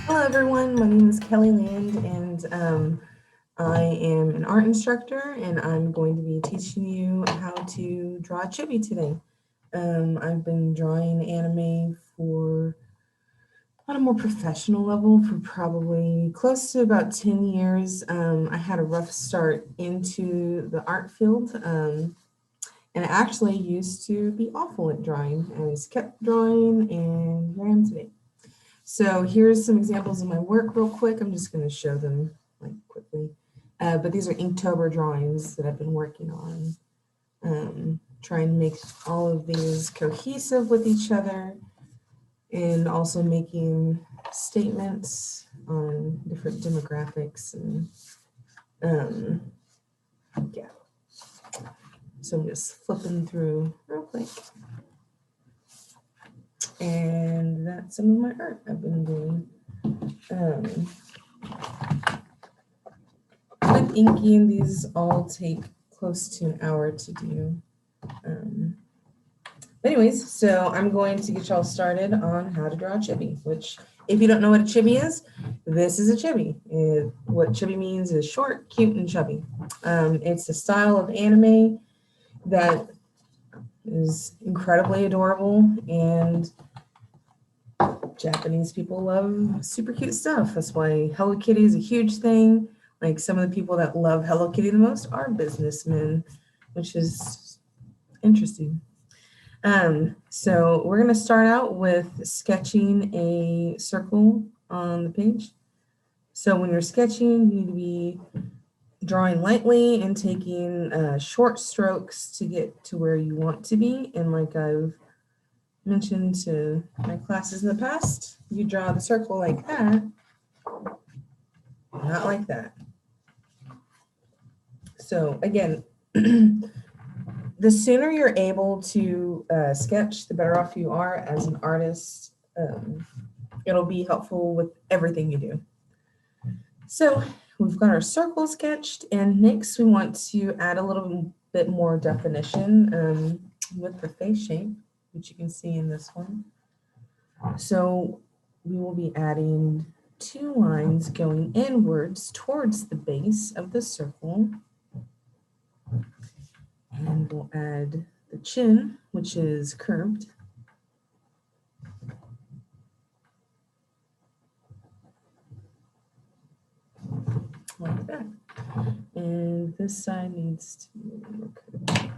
Hello everyone, my name is Kelly Land and I am an art instructor and I'm going to be teaching you how to draw Chibi today. I've been drawing anime for on a more professional level for probably close to about 10 years. I had a rough start into the art field and I actually used to be awful at drawing. I just kept drawing and here I am today. So here's some examples of my work real quick. I'm just going to show them like quickly. But these are Inktober drawings that I've been working on. Trying to make all of these cohesive with each other and also making statements on different demographics and yeah. So I'm just flipping through real quick. And that's some of my art I've been doing. With inking, these all take close to an hour to do. Anyways, so I'm going to get y'all started on how to draw a chibi, which if you don't know what a chibi is, this is a chibi. What chibi means is short, cute, and chubby. It's a style of anime that is incredibly adorable, and Japanese people love super cute stuff. That's why Hello Kitty is a huge thing. Like some of the people that love Hello Kitty the most are businessmen, which is interesting. So we're going to start out with sketching a circle on the page. So when you're sketching, you need to be drawing lightly and taking short strokes to get to where you want to be. And like I've mentioned to my classes in the past, you draw the circle like that, not like that. So again, the sooner you're able to sketch, the better off you are as an artist. It'll be helpful with everything you do. So we've got our circle sketched, and next we want to add a little bit more definition with the face shape, which you can see in this one. So we will be adding two lines going inwards towards the base of the circle. And we'll add the chin, which is curved. Like that. And this side needs to be a little more curved.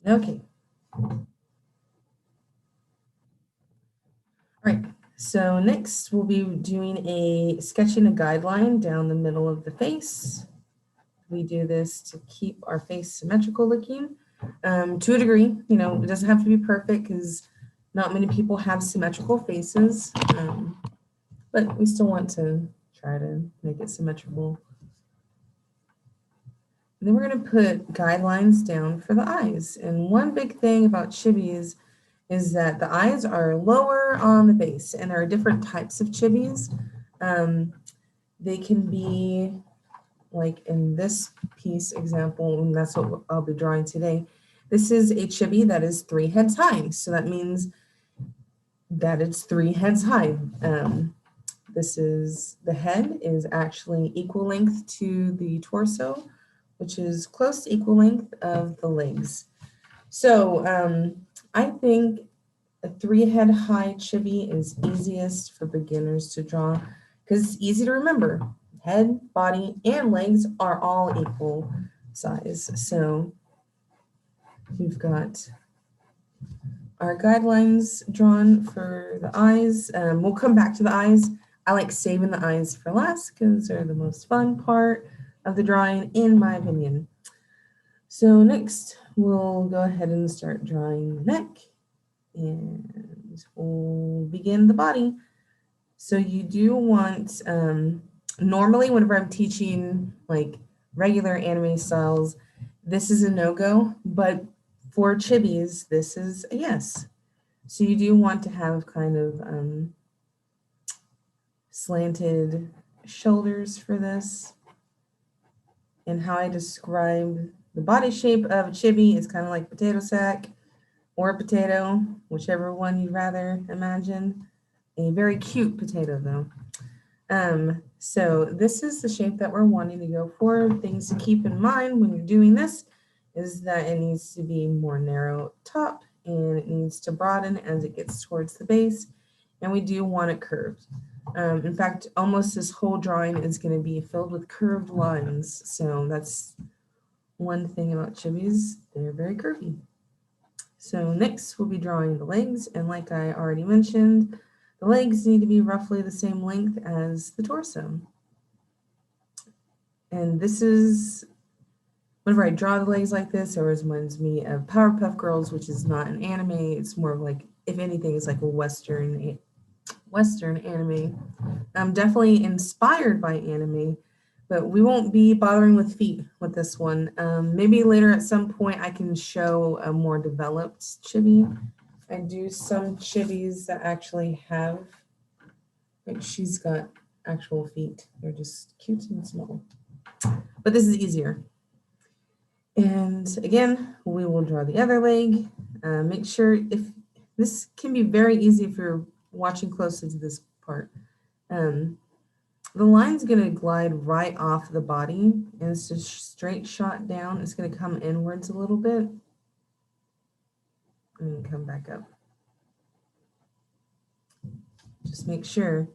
Okay. All right, so next we'll be doing sketching a guideline down the middle of the face. We do this to keep our face symmetrical looking to a degree. You know, it doesn't have to be perfect because not many people have symmetrical faces, but we still want to try to make it symmetrical. And then we're going to put guidelines down for the eyes. And one big thing about chibis is that the eyes are lower on the base, and there are different types of chibis. They can be like in this piece example, and that's what I'll be drawing today. This is a chibi that is 3 heads high. So that means that it's 3 heads high. The head is actually equal length to the torso, which is close to equal length of the legs. So I think a 3 head high chibi is easiest for beginners to draw because it's easy to remember. Head, body, and legs are all equal size. So we've got our guidelines drawn for the eyes. We'll come back to the eyes. I like saving the eyes for last because they're the most fun part of the drawing, in my opinion. So next, we'll go ahead and start drawing the neck, and we'll begin the body. So you do want, normally whenever I'm teaching like regular anime styles, this is a no-go, but for chibis, this is a yes. So you do want to have kind of slanted shoulders for this. And how I describe the body shape of a chibi is kind of like potato sack. or a potato, whichever one you'd rather imagine. A very cute potato though. So this is the shape that we're wanting to go for. Things to keep in mind when you're doing this is that it needs to be more narrow top and it needs to broaden as it gets towards the base, and we do want it curved. In fact, almost this whole drawing is going to be filled with curved lines, so that's one thing about chibis, they're very curvy. So next we'll be drawing the legs, and like I already mentioned, the legs need to be roughly the same length as the torso. And this is, whenever I draw the legs like this, it reminds me of Powerpuff Girls, which is not an anime. It's more of like, if anything, it's like a Western anime. I'm definitely inspired by anime, but we won't be bothering with feet with this one. Maybe later at some point I can show a more developed chibi. I do some chibis that actually have, like she's got actual feet. They're just cute and small. But this is easier. And again, we will draw the other leg. Make sure, if this can be very easy if you're watching closely to this part. The line's going to glide right off the body, and it's just straight shot down. It's going to come inwards a little bit and come back up. Just make sure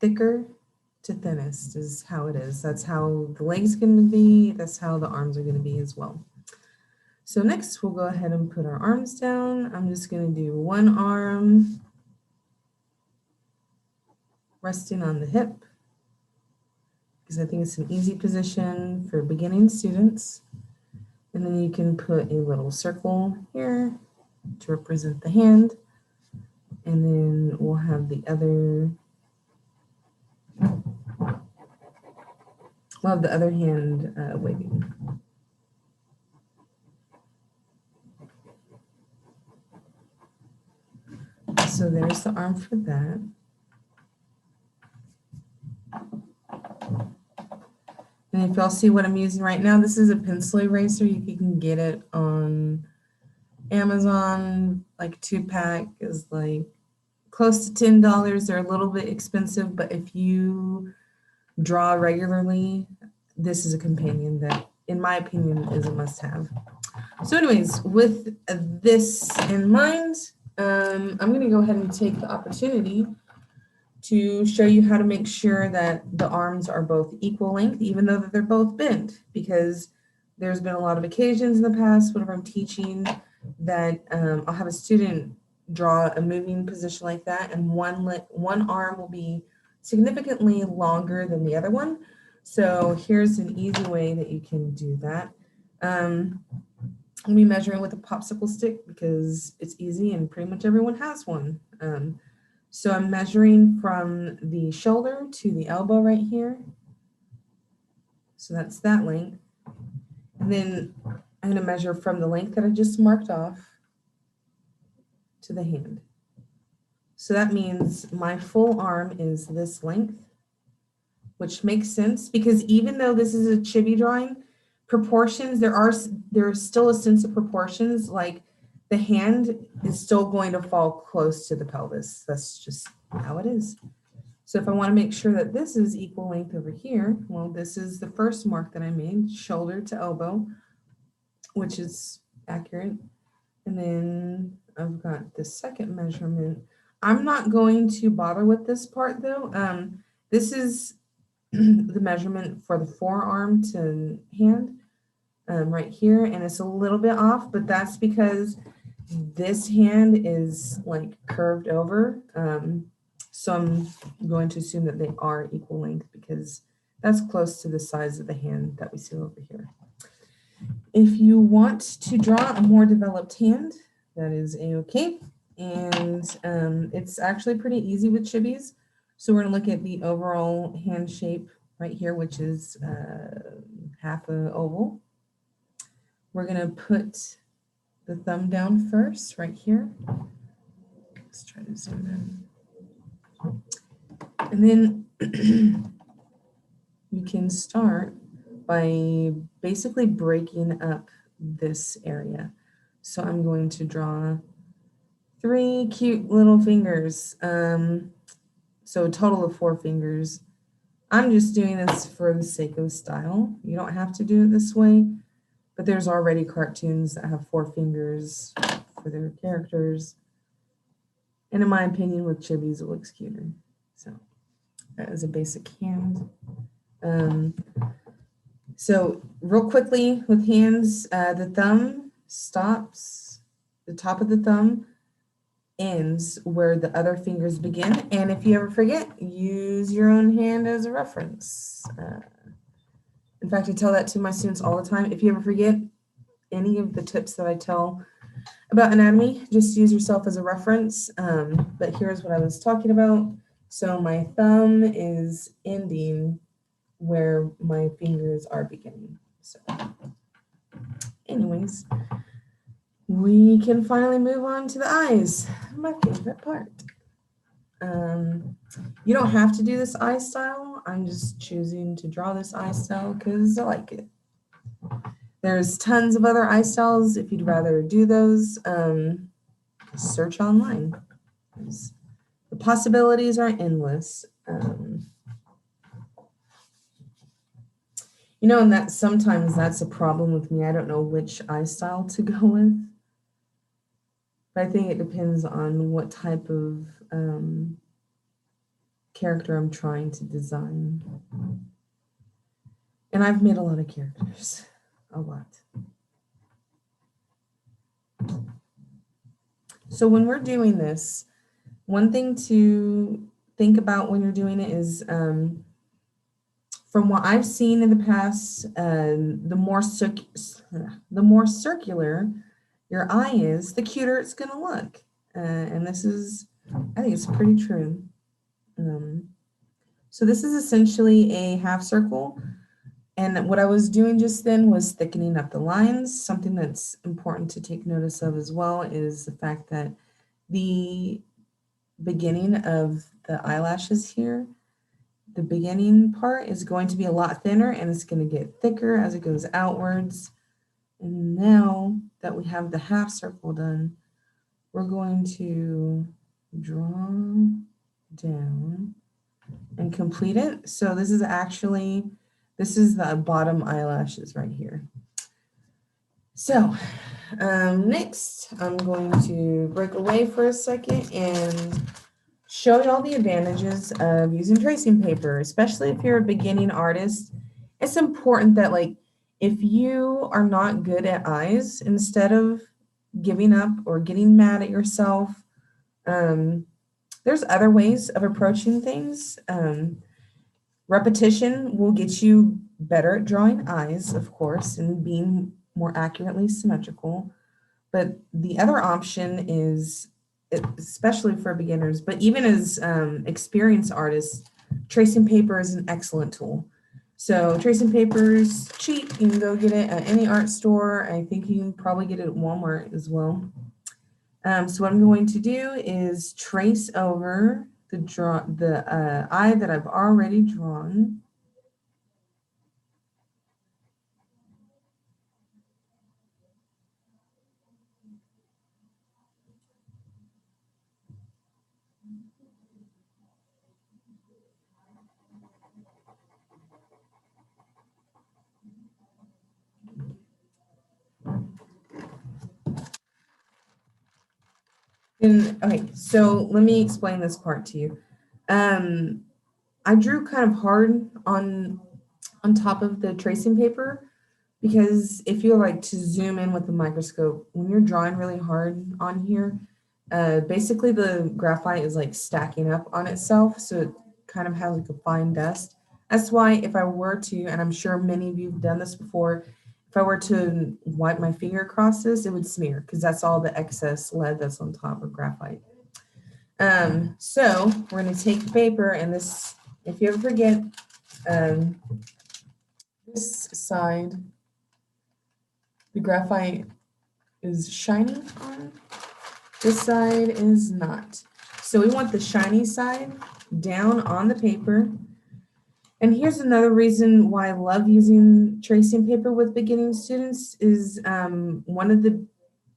thicker to thinnest is how it is. That's how the leg's going to be. That's how the arms are going to be as well. So next we'll go ahead and put our arms down. I'm just going to do one arm resting on the hip, because I think it's an easy position for beginning students. And then you can put a little circle here to represent the hand. And then we'll have the other, hand waving. So there's the arm for that. And if y'all see what I'm using right now, this is a pencil eraser. You can get it on Amazon. Like 2-pack is like close to $10. They're a little bit expensive, but if you draw regularly, this is a companion that, in my opinion, is a must-have. So anyways, with this in mind, I'm going to go ahead and take the opportunity to show you how to make sure that the arms are both equal length, even though that they're both bent, because there's been a lot of occasions in the past whenever I'm teaching that I'll have a student draw a moving position like that, and one arm will be significantly longer than the other one. So here's an easy way that you can do that. I'll be measuring with a popsicle stick because it's easy and pretty much everyone has one. So I'm measuring from the shoulder to the elbow right here. So that's that length. And then I'm going to measure from the length that I just marked off to the hand. So that means my full arm is this length, which makes sense because even though this is a chibi drawing, proportions, there's still a sense of proportions, like the hand is still going to fall close to the pelvis. That's just how it is. So if I want to make sure that this is equal length over here, well, this is the first mark that I made, shoulder to elbow, which is accurate. And then I've got the second measurement. I'm not going to bother with this part though. This is the measurement for the forearm to hand right here, and it's a little bit off, but that's because this hand is like curved over. So I'm going to assume that they are equal length because that's close to the size of the hand that we see over here. If you want to draw a more developed hand, that is a-okay. And it's actually pretty easy with chibis. So we're going to look at the overall hand shape right here, which is half an oval. We're going to put the thumb down first right here. Let's try to zoom in. And then you can start by basically breaking up this area. So I'm going to draw 3 cute little fingers. So a total of 4 fingers. I'm just doing this for the sake of style. You don't have to do it this way, but there's already cartoons that have 4 fingers for their characters. And in my opinion, with Chibis, it looks cuter. So that is a basic hand. So real quickly with hands, the thumb stops, the top of the thumb ends where the other fingers begin. And if you ever forget, use your own hand as a reference. In fact, I tell that to my students all the time. If you ever forget any of the tips that I tell about anatomy, just use yourself as a reference. But here's what I was talking about. So my thumb is ending where my fingers are beginning. So anyways, we can finally move on to the eyes, my favorite part. You don't have to do this eye style. I'm just choosing to draw this eye style because I like it. There's tons of other eye styles. If you'd rather do those, search online. The possibilities are endless. You know, and that sometimes that's a problem with me. I don't know which eye style to go with. But I think it depends on what type of character I'm trying to design. And I've made a lot of characters, a lot. So when we're doing this, one thing to think about when you're doing it is, from what I've seen in the past, the more circular your eye is, the cuter it's going to look. And this is, I think it's pretty true. So this is essentially a half circle. And what I was doing just then was thickening up the lines. Something that's important to take notice of as well is the fact that the beginning of the eyelashes here, the beginning part is going to be a lot thinner and it's going to get thicker as it goes outwards. And now that we have the half circle done, we're going to draw down and complete it. So this is the bottom eyelashes right here. So next, I'm going to break away for a second and show you all the advantages of using tracing paper, especially if you're a beginning artist. It's important that, like, if you are not good at eyes, instead of giving up or getting mad at yourself, there's other ways of approaching things. Repetition will get you better at drawing eyes, of course, and being more accurately symmetrical. But the other option is, especially for beginners, but even as experienced artists, tracing paper is an excellent tool. So tracing paper is cheap. You can go get it at any art store. I think you can probably get it at Walmart as well. So what I'm going to do is trace over the eye that I've already drawn. Okay, so let me explain this part to you. I drew kind of hard on top of the tracing paper because if you like to zoom in with the microscope, when you're drawing really hard on here, basically the graphite is like stacking up on itself, so it kind of has like a fine dust. That's why if I were to, and I'm sure many of you have done this before, if I were to wipe my finger across this, it would smear because that's all the excess lead that's on top of graphite. So we're going to take the paper, and this, if you ever forget, this side, the graphite is shiny on. This side is not. So we want the shiny side down on the paper. And here's another reason why I love using tracing paper with beginning students is one of the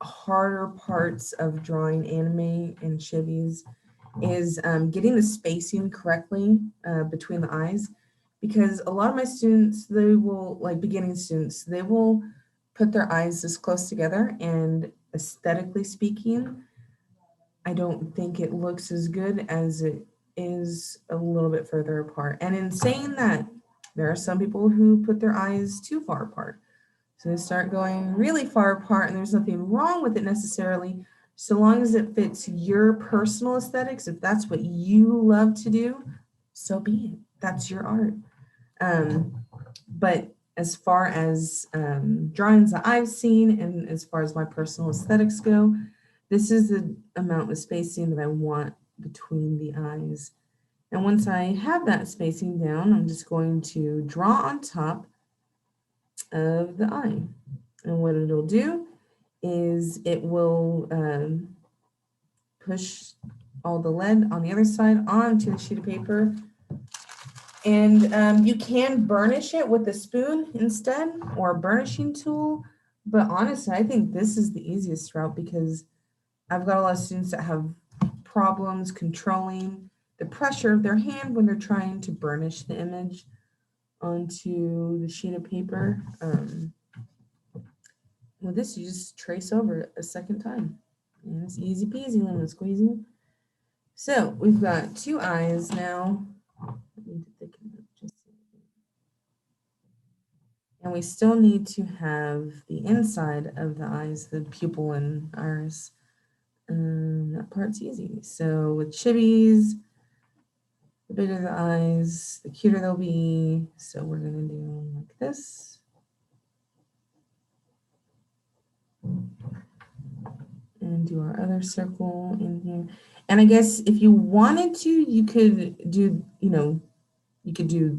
harder parts of drawing anime and chibis is getting the spacing correctly between the eyes, because a lot of my students, they will, like beginning students, they will put their eyes this close together, and aesthetically speaking, I don't think it looks as good as it is a little bit further apart. And in saying that, there are some people who put their eyes too far apart. So they start going really far apart, and there's nothing wrong with it necessarily, so long as it fits your personal aesthetics. If that's what you love to do, so be it. That's your art. But as far as drawings that I've seen, and as far as my personal aesthetics go, this is the amount of spacing that I want between the eyes. And once I have that spacing down, I'm just going to draw on top of the eye. And what it'll do is it will push all the lead on the other side onto a sheet of paper. And you can burnish it with a spoon instead, or a burnishing tool. But honestly, I think this is the easiest route, because I've got a lot of students that have problems controlling the pressure of their hand when they're trying to burnish the image onto the sheet of paper. With this, you just trace over it a second time. And it's easy peasy, lemon squeezy. So we've got two eyes now. And we still need to have the inside of the eyes, the pupil and iris. That part's easy. So with chibis, the bigger the eyes, the cuter they'll be. So we're gonna do like this. And do our other circle in here. And I guess if you wanted to, you could do, you could do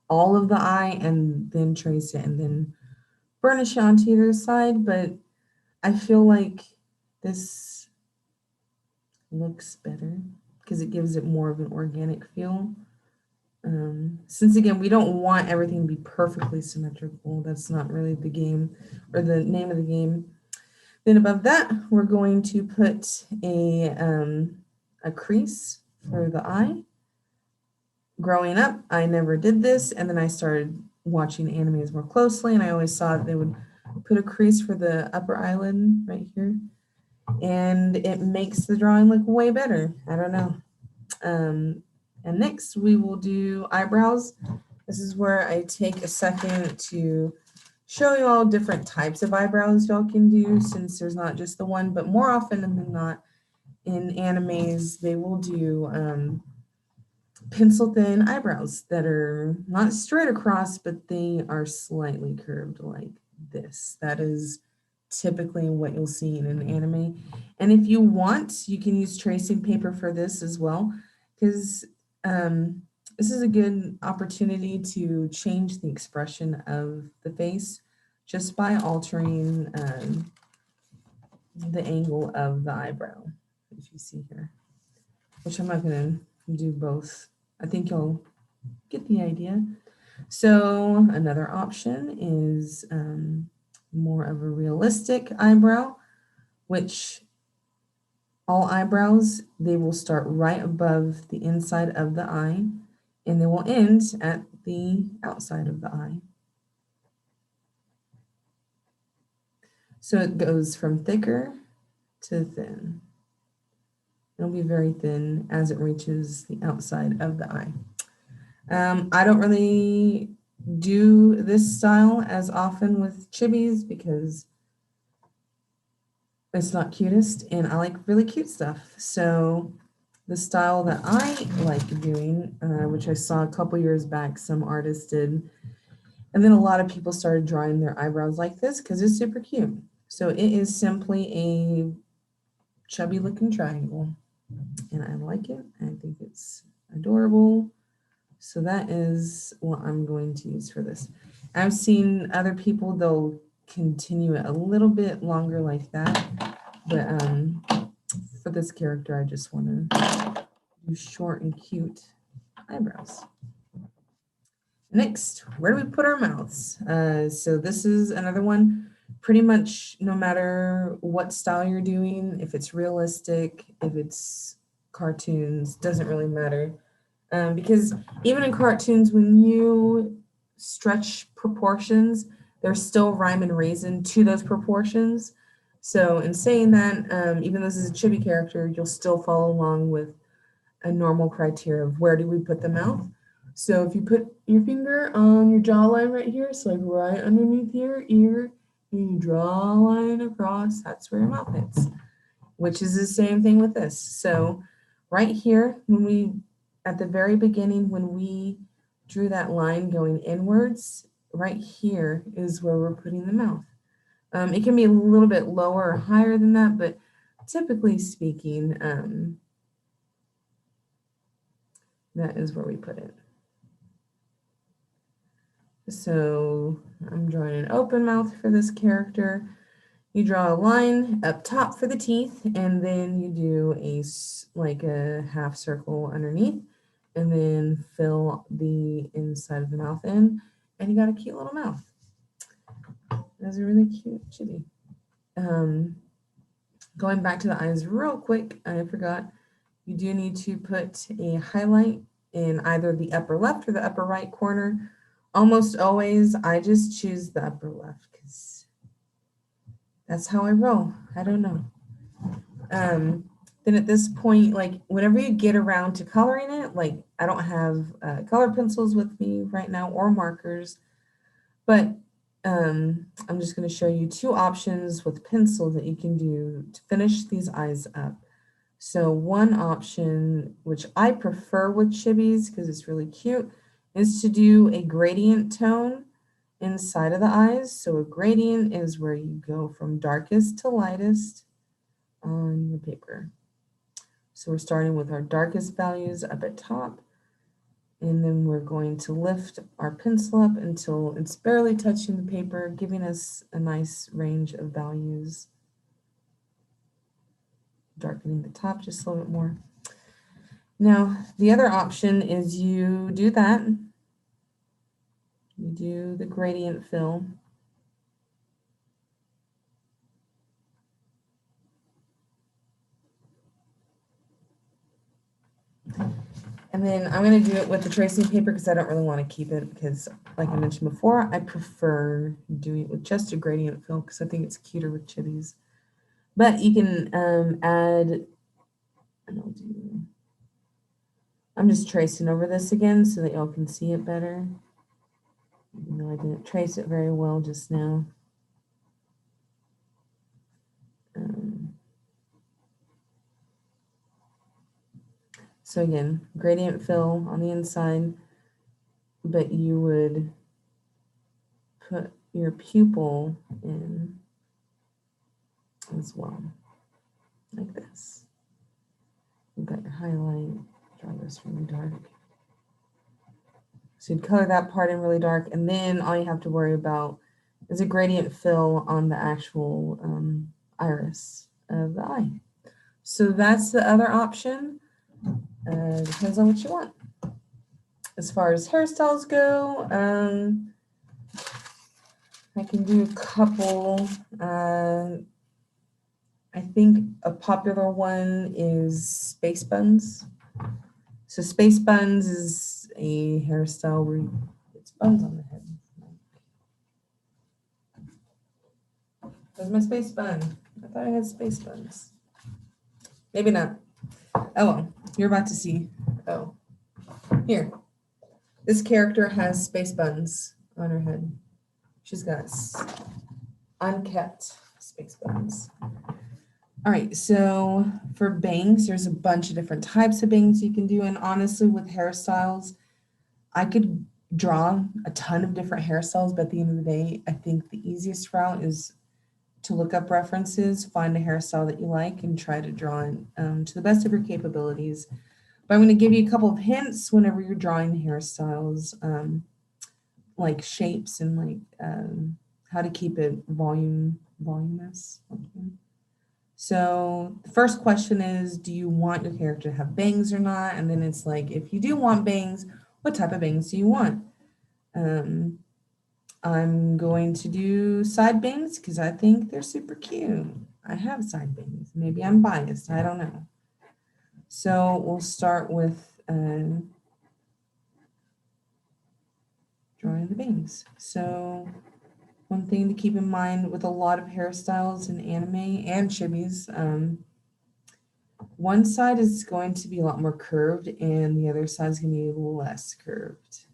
all of the eye and then trace it and then burnish it onto either side. But I feel like this looks better because it gives it more of an organic feel. Since again, we don't want everything to be perfectly symmetrical. That's not really the game or the name of the game. Then above that, we're going to put a crease for the eye. Growing up, I never did this, and then I started watching animes more closely, and I always saw that they would put a crease for the upper eyelid right here, and it makes the drawing look way better. I don't know. And next, we will do eyebrows. This is where I take a second to show you all different types of eyebrows y'all can do, since there's not just the one, but more often than not in animes, they will do pencil thin eyebrows that are not straight across, but they are slightly curved like this. That is typically what you'll see in an anime. And if you want, you can use tracing paper for this as well, because this is a good opportunity to change the expression of the face just by altering the angle of the eyebrow, if you see here, which I'm not going to do both. I think you'll get the idea. So another option is more of a realistic eyebrow, which all eyebrows, they will start right above the inside of the eye, and they will end at the outside of the eye. So it goes from thicker to thin. It'll be very thin as it reaches the outside of the eye. I don't really do this style as often with chibis because it's not cutest, and I like really cute stuff. So the style that I like doing, which I saw a couple years back, some artists did, and then a lot of people started drawing their eyebrows like this because it's super cute. So it is simply a chubby looking triangle, and I like it. I think it's adorable. So that is what I'm going to use for this. I've seen other people, they'll continue it a little bit longer like that. But for this character, I just want to do short and cute eyebrows. Next, where do we put our mouths? So this is another one pretty much no matter what style you're doing, if it's realistic, if it's cartoons, doesn't really matter. Because even in cartoons, when you stretch proportions, there's still rhyme and reason to those proportions. So in saying that, even though this is a chibi character, you'll still follow along with a normal criteria of where do we put the mouth. So if you put your finger on your jawline right here, so like right underneath your ear, and you draw a line across, that's where your mouth hits, which is the same thing with this. So right here, at the very beginning, when we drew that line going inwards, right here is where we're putting the mouth. It can be a little bit lower or higher than that, but typically speaking, that is where we put it. So I'm drawing an open mouth for this character. You draw a line up top for the teeth, and then you do like a half circle underneath, and then fill the inside of the mouth in, and you got a cute little mouth. That's a really cute chibi. Going back to the eyes real quick, I forgot, you do need to put a highlight in either the upper left or the upper right corner. Almost always, I just choose the upper left because that's how I roll. I don't know. Then at this point, like whenever you get around to coloring it, like I don't have color pencils with me right now or markers, but I'm just going to show you two options with pencil that you can do to finish these eyes up. So one option, which I prefer with chibis because it's really cute, is to do a gradient tone inside of the eyes. So a gradient is where you go from darkest to lightest on your paper. So we're starting with our darkest values up at top, and then we're going to lift our pencil up until it's barely touching the paper, giving us a nice range of values. Darkening the top just a little bit more. Now, the other option is you do that. You do the gradient fill. And then I'm going to do it with the tracing paper because I don't really want to keep it because, like I mentioned before, I prefer doing it with just a gradient fill because I think it's cuter with chibis. But you can add, and I'm just tracing over this again so that y'all can see it better. Even though I didn't trace it very well just now. So again, gradient fill on the inside, but you would put your pupil in as well, like this. You've got your highlight, draw this really dark. So you'd color that part in really dark, and then all you have to worry about is a gradient fill on the actual iris of the eye. So that's the other option. Depends on what you want. As far as hairstyles go, I can do a couple. I think a popular one is space buns. So space buns is a hairstyle where it's buns on the head. Where's my space bun? I thought I had space buns. Maybe not. Oh well, you're about to see. Oh, here. This character has space buns on her head. She's got unkept space buns. All right, so for bangs, there's a bunch of different types of bangs you can do. And honestly, with hairstyles, I could draw a ton of different hairstyles, but at the end of the day, I think the easiest route is to look up references, find a hairstyle that you like, and try to draw it to the best of your capabilities. But I'm going to give you a couple of hints whenever you're drawing hairstyles, like shapes and like how to keep it voluminous. So the first question is, do you want your character to have bangs or not? And then it's like, if you do want bangs, what type of bangs do you want? I'm going to do side bangs because I think they're super cute. I have side bangs. Maybe I'm biased. I don't know. So we'll start with drawing the bangs. So one thing to keep in mind with a lot of hairstyles in anime and chibis, one side is going to be a lot more curved and the other side is going to be less curved.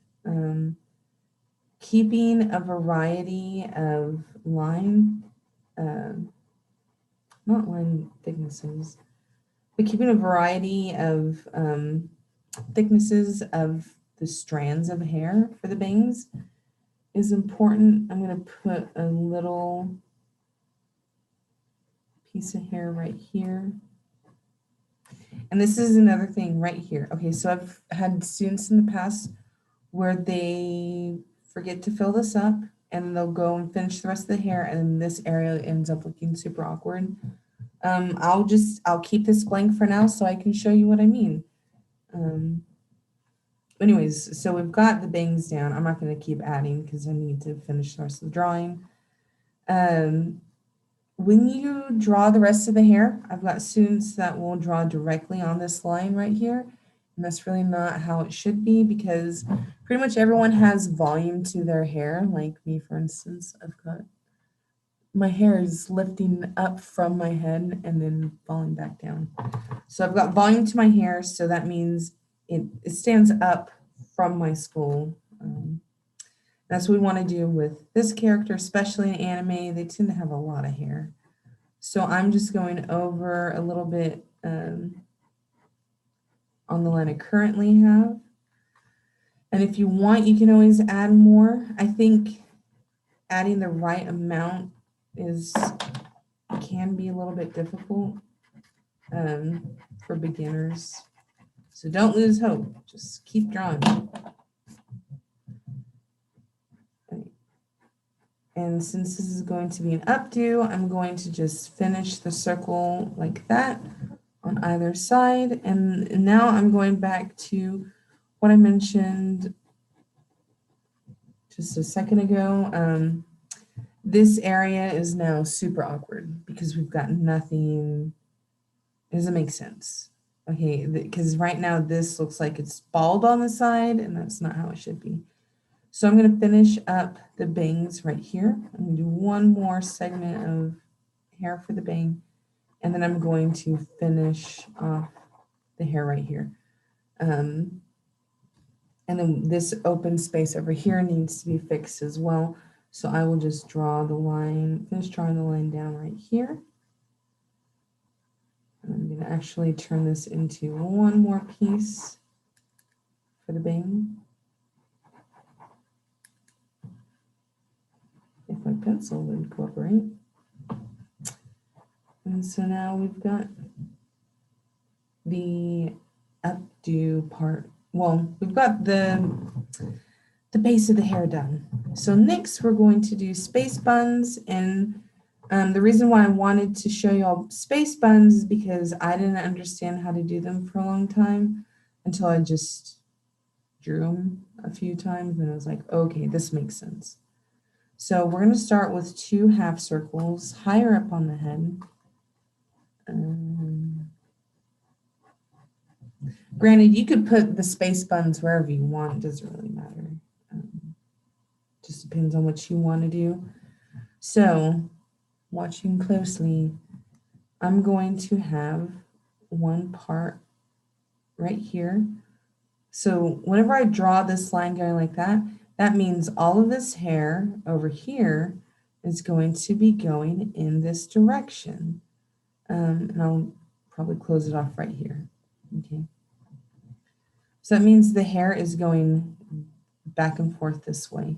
Keeping a variety of line, not line thicknesses, but keeping a variety of thicknesses of the strands of hair for the bangs is important. I'm going to put a little piece of hair right here. And this is another thing right here. Okay, so I've had students in the past where they forget to fill this up and they'll go and finish the rest of the hair and then this area ends up looking super awkward. I'll keep this blank for now so I can show you what I mean. Anyways, so we've got the bangs down. I'm not going to keep adding because I need to finish the rest of the drawing. When you draw the rest of the hair, I've got students that will draw directly on this line right here. And that's really not how it should be because pretty much everyone has volume to their hair. Like me, for instance, I've got my hair is lifting up from my head and then falling back down. So I've got volume to my hair, so that means it stands up from my skull. That's what we want to do with this character, especially in anime. They tend to have a lot of hair. So I'm just going over a little bit on the line I currently have. And if you want, you can always add more. I think adding the right amount can be a little bit difficult for beginners. So don't lose hope. Just keep drawing. And since this is going to be an updo, I'm going to just finish the circle like that on either side. And now I'm going back to what I mentioned just a second ago. This area is now super awkward because we've got nothing. It doesn't make sense. Okay, because right now this looks like it's bald on the side and that's not how it should be. So I'm going to finish up the bangs right here. I'm going to do one more segment of hair for the bang, and then I'm going to finish off the hair right here. And then this open space over here needs to be fixed as well. So I will just draw the line, finish drawing the line down right here. And I'm going to actually turn this into one more piece for the bang. If my pencil would cooperate. And so now we've got the updo part. Well, we've got the base of the hair done. So next we're going to do space buns. And the reason why I wanted to show you all space buns is because I didn't understand how to do them for a long time until I just drew them a few times. And I was like, okay, this makes sense. So we're going to start with 2 half circles higher up on the head. Granted, you could put the space buns wherever you want. It doesn't really matter. Just depends on what you want to do. So, watching closely, I'm going to have one part right here. So whenever I draw this line going like that, that means all of this hair over here is going to be going in this direction. And I'll probably close it off right here. Okay. So that means the hair is going back and forth this way,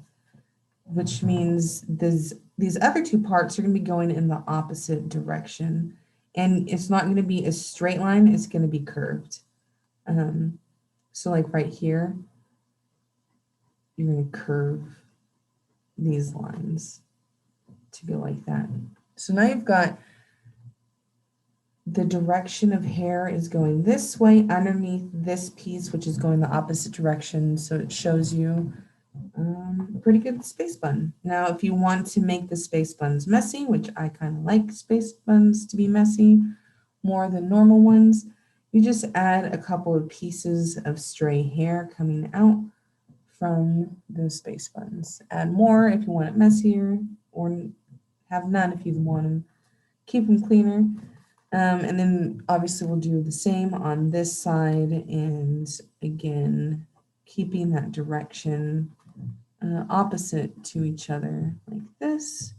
which means these other 2 parts are going to be going in the opposite direction. And it's not going to be a straight line, it's going to be curved. So like right here, you're going to curve these lines to go like that. So now you've got the direction of hair is going this way underneath this piece, which is going the opposite direction. So it shows you a pretty good space bun. Now, if you want to make the space buns messy, which I kind of like space buns to be messy more than normal ones, you just add a couple of pieces of stray hair coming out from those space buns. Add more if you want it messier, or have none if you want them, keep them cleaner. And then obviously we'll do the same on this side, and again, keeping that direction opposite to each other like this.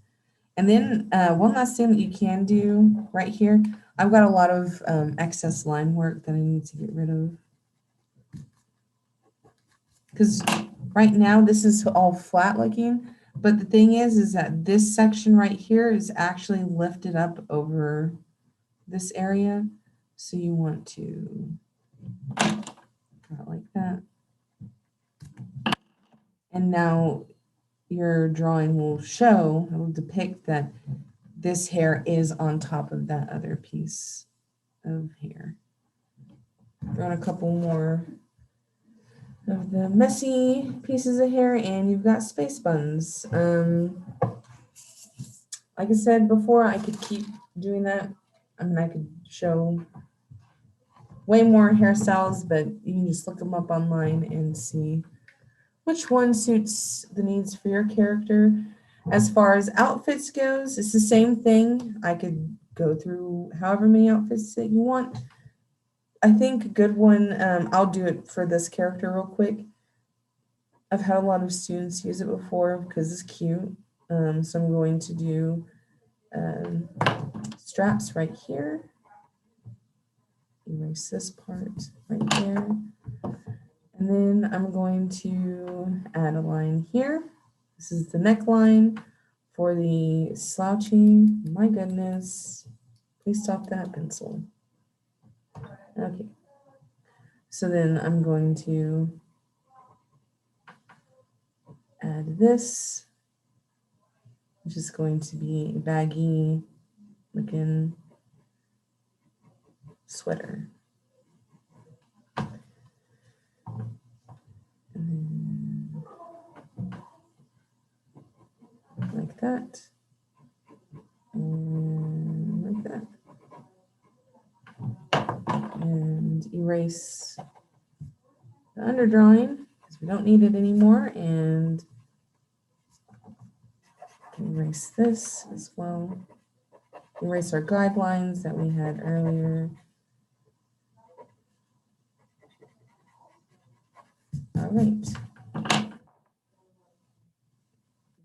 And then one last thing that you can do right here, I've got a lot of excess line work that I need to get rid of. Because right now this is all flat looking, but the thing is that this section right here is actually lifted up over this area. So you want to draw it like that. And now your drawing will show, it will depict that this hair is on top of that other piece of hair. Throw in a couple more of the messy pieces of hair, and you've got space buns. Like I said before, I could keep doing that. I mean, I could show way more hairstyles, but you can just look them up online and see which one suits the needs for your character. As far as outfits goes, it's the same thing. I could go through however many outfits that you want. I think a good one, I'll do it for this character real quick. I've had a lot of students use it before because it's cute. So I'm going to do straps right here. Erase this part right there. And then I'm going to add a line here. This is the neckline for the slouchy. My goodness. Please stop that pencil. Okay. So then I'm going to add this, which is going to be a baggy looking sweater. And then like that. And like that. And erase the underdrawing because we don't need it anymore, and erase this as well. Erase our guidelines that we had earlier. All right.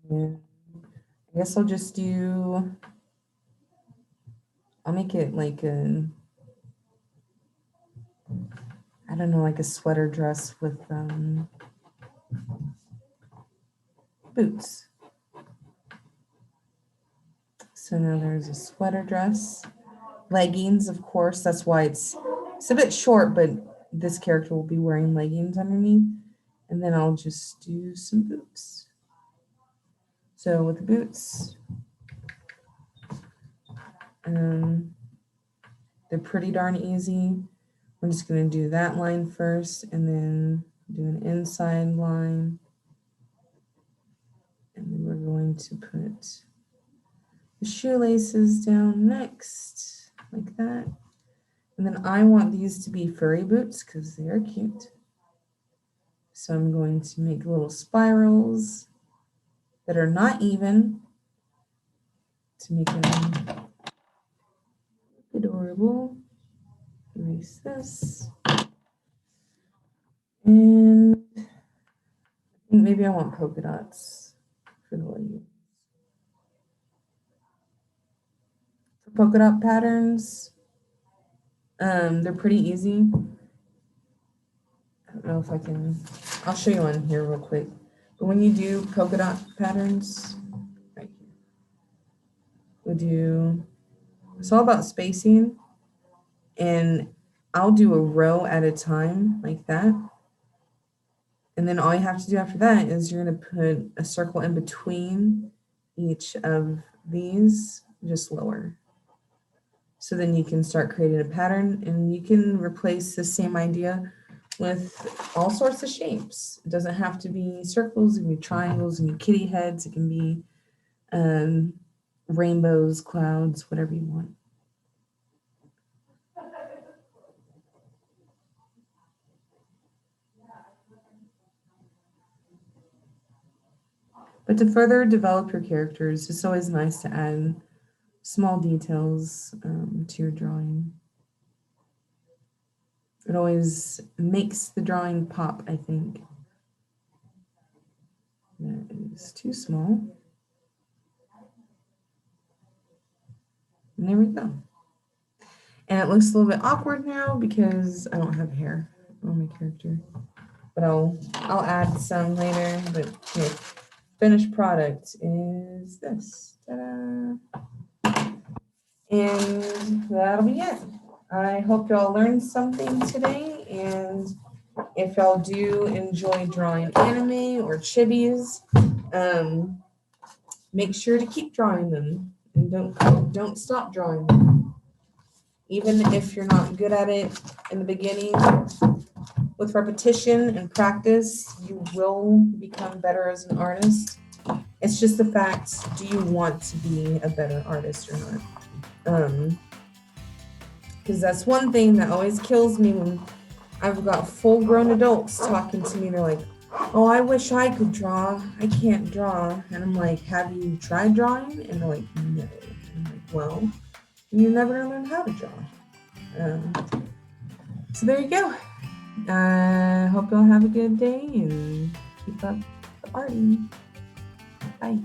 And I guess I'll just do, I'll make it like a, I don't know, like a sweater dress with boots. So now there's a sweater dress. Leggings, of course, that's why it's a bit short, but this character will be wearing leggings underneath. And then I'll just do some boots. So with the boots, they're pretty darn easy. I'm just going to do that line first and then do an inside line. And then we're going to put the shoelaces down next, like that. And then I want these to be furry boots because they are cute. So I'm going to make little spirals that are not even to make them adorable. Erase this. And I think maybe I want polka dots for the leggings. For polka dot patterns, they're pretty easy. I don't know if I can, I'll show you on here real quick. But when you do polka dot patterns, right here, we'll do, it's all about spacing. And I'll do a row at a time like that. And then all you have to do after that is you're going to put a circle in between each of these, just lower. So then you can start creating a pattern, and you can replace the same idea with all sorts of shapes. It doesn't have to be circles, it can be triangles, it can be kitty heads, it can be rainbows, clouds, whatever you want. But to further develop your characters, it's always nice to add small details to your drawing. It always makes the drawing pop, I think. That is too small. And there we go. And it looks a little bit awkward now because I don't have hair on my character. But I'll add some later. But here, finished product is this. Ta-da! And that'll be it. I hope y'all learned something today, and if y'all do enjoy drawing anime or chibis, make sure to keep drawing them and don't stop drawing them. Even if you're not good at it in the beginning, with repetition and practice, you will become better as an artist. It's just the fact, do you want to be a better artist or not? Because that's one thing that always kills me when I've got full-grown adults talking to me. They're like, oh, I wish I could draw. I can't draw. And I'm like, have you tried drawing? And they're like, no. And I'm like, well, you're never going to learn how to draw. So there you go. I hope y'all have a good day and keep up the arting. Bye.